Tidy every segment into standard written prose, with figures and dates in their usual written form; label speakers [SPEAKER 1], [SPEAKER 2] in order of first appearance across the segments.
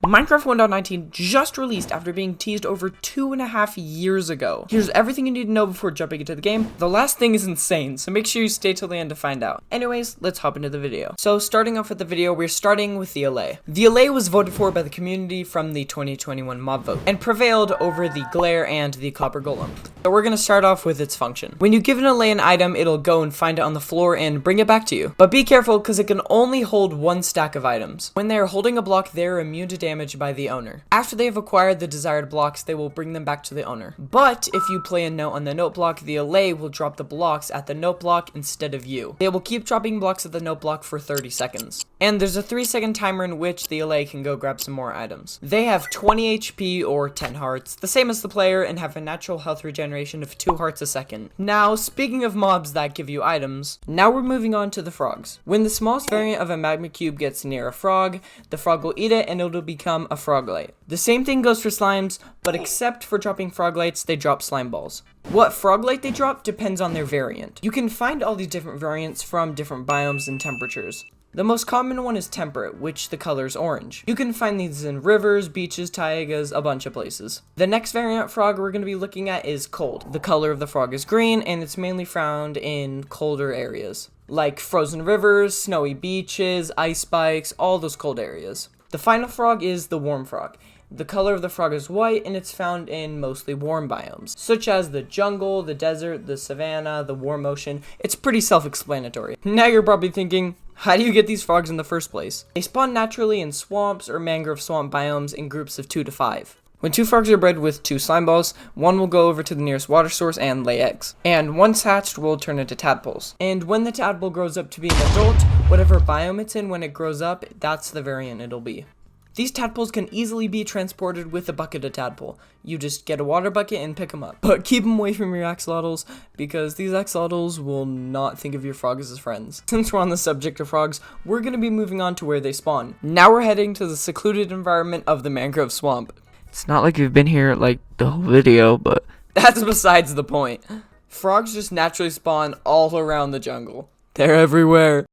[SPEAKER 1] Minecraft 1.19 just released after being teased over 2.5 years ago. Here's everything you need to know before jumping into the game. The last thing is insane, so make sure you stay till the end to find out. Anyways, let's hop into the video. So starting off with the video, we're starting with the allay. The allay was voted for by the community from the 2021 mob vote and prevailed over the glare and the copper golem. So we're gonna start off with its function. When you give an allay an item, it'll go and find it on the floor and bring it back to you. But be careful, because it can only hold one stack of items. When they are holding a block, they're immune to damage by the owner. After they have acquired the desired blocks, they will bring them back to the owner. But if you play a note on the note block, the allay will drop the blocks at the note block instead of you. They will keep dropping blocks at the note block for 30 seconds. And there's a 3-second timer in which the allay can go grab some more items. They have 20 HP or 10 hearts, the same as the player, and have a natural health regeneration of 2 hearts a second. Now, speaking of mobs that give you items, now we're moving on to the frogs. When the smallest variant of a magma cube gets near a frog, the frog will eat it and it'll become a froglite. The same thing goes for slimes, but except for dropping froglites, they drop slime balls. What froglite they drop depends on their variant. You can find all these different variants from different biomes and temperatures. The most common one is temperate, which the color is orange. You can find these in rivers, beaches, taigas, a bunch of places. The next variant frog we're going to be looking at is cold. The color of the frog is green, and it's mainly found in colder areas, like frozen rivers, snowy beaches, ice spikes, all those cold areas. The final frog is the warm frog. The color of the frog is white, and it's found in mostly warm biomes, such as the jungle, the desert, the savanna, the warm ocean. It's pretty self-explanatory. Now you're probably thinking, how do you get these frogs in the first place? They spawn naturally in swamps or mangrove swamp biomes in groups of 2 to 5. When 2 frogs are bred with 2 slime balls, one will go over to the nearest water source and lay eggs. And once hatched, will turn into tadpoles. And when the tadpole grows up to be an adult, whatever biome it's in when it grows up, that's the variant it'll be. These tadpoles can easily be transported with a bucket of tadpole. You just get a water bucket and pick them up. But keep them away from your axolotls, because these axolotls will not think of your frogs as friends. Since we're on the subject of frogs, we're going to be moving on to where they spawn. Now we're heading to the secluded environment of the Mangrove Swamp.
[SPEAKER 2] It's not like you've been here like the whole video, but
[SPEAKER 1] that's besides the point. Frogs just naturally spawn all around the jungle. They're everywhere.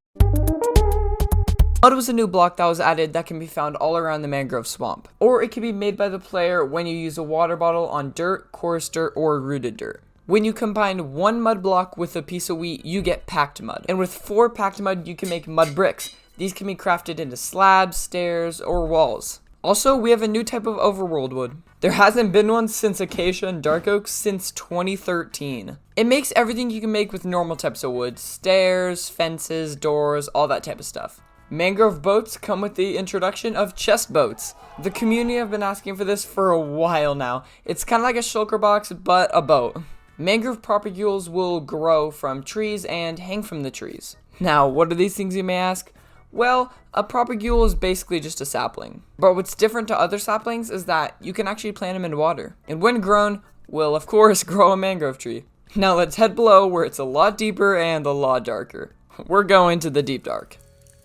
[SPEAKER 1] Mud was a new block that was added that can be found all around the Mangrove Swamp. Or it can be made by the player when you use a water bottle on dirt, coarse dirt, or rooted dirt. When you combine 1 mud block with a piece of wheat, you get packed mud. And with 4 packed mud, you can make mud bricks. These can be crafted into slabs, stairs, or walls. Also, we have a new type of overworld wood. There hasn't been one since acacia and dark oak since 2013. It makes everything you can make with normal types of wood: stairs, fences, doors, all that type of stuff. Mangrove boats come with the introduction of chest boats. The community have been asking for this for a while now. It's kind of like a shulker box, but a boat. Mangrove propagules will grow from trees and hang from the trees. Now, what are these things, you may ask? Well, a propagule is basically just a sapling. But what's different to other saplings is that you can actually plant them in water. And when grown, will of course grow a mangrove tree. Now let's head below, where it's a lot deeper and a lot darker. We're going to the deep dark.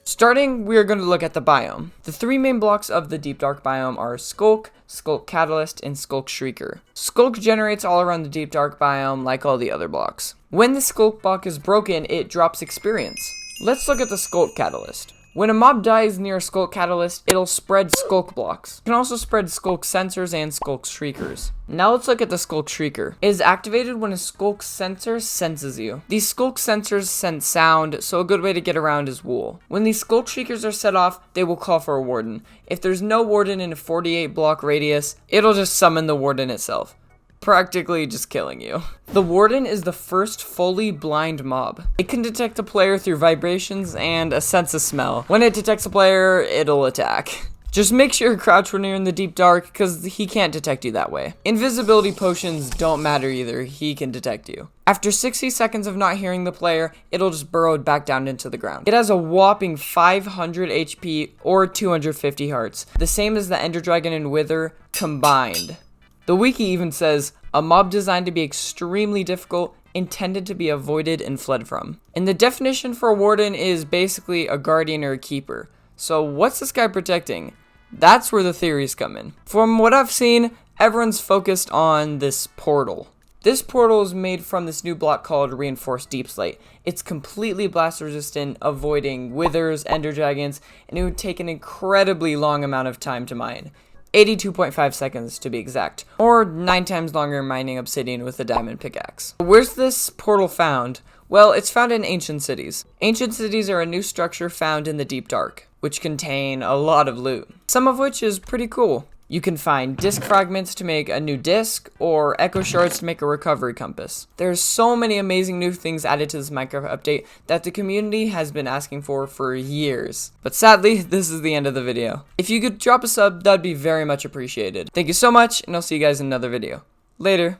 [SPEAKER 1] Starting, we are going to look at the biome. The 3 main blocks of the deep dark biome are Skulk, Skulk Catalyst, and Skulk Shrieker. Skulk generates all around the deep dark biome like all the other blocks. When the Skulk block is broken, it drops experience. Let's look at the Skulk Catalyst. When a mob dies near a Skulk Catalyst, it'll spread Skulk blocks. It can also spread Skulk Sensors and Skulk Shriekers. Now let's look at the Skulk Shrieker. It is activated when a Skulk Sensor senses you. These Skulk Sensors sense sound, so a good way to get around is wool. When these Skulk Shriekers are set off, they will call for a Warden. If there's no Warden in a 48 block radius, it'll just summon the Warden itself, practically just killing you. The Warden is the first fully blind mob. It can detect a player through vibrations and a sense of smell. When it detects a player, it'll attack. Just make sure you crouch when you're in the deep dark, because he can't detect you that way. Invisibility potions don't matter either, he can detect you. After 60 seconds of not hearing the player, it'll just burrow back down into the ground. It has a whopping 500 HP or 250 hearts, the same as the Ender Dragon and Wither combined. The wiki even says, a mob designed to be extremely difficult, intended to be avoided and fled from. And the definition for a warden is basically a guardian or a keeper. So what's this guy protecting? That's where the theories come in. From what I've seen, everyone's focused on this portal. This portal is made from this new block called Reinforced Deep Slate. It's completely blast resistant, avoiding withers, ender dragons, and it would take an incredibly long amount of time to mine. 82.5 seconds to be exact, or 9 times longer mining obsidian with a diamond pickaxe. Where's this portal found? Well, it's found in ancient cities. Ancient cities are a new structure found in the deep dark, which contain a lot of loot, some of which is pretty cool. You can find disc fragments to make a new disc, or echo shards to make a recovery compass. There's so many amazing new things added to this Minecraft update that the community has been asking for years. But sadly, this is the end of the video. If you could drop a sub, that'd be very much appreciated. Thank you so much, and I'll see you guys in another video. Later.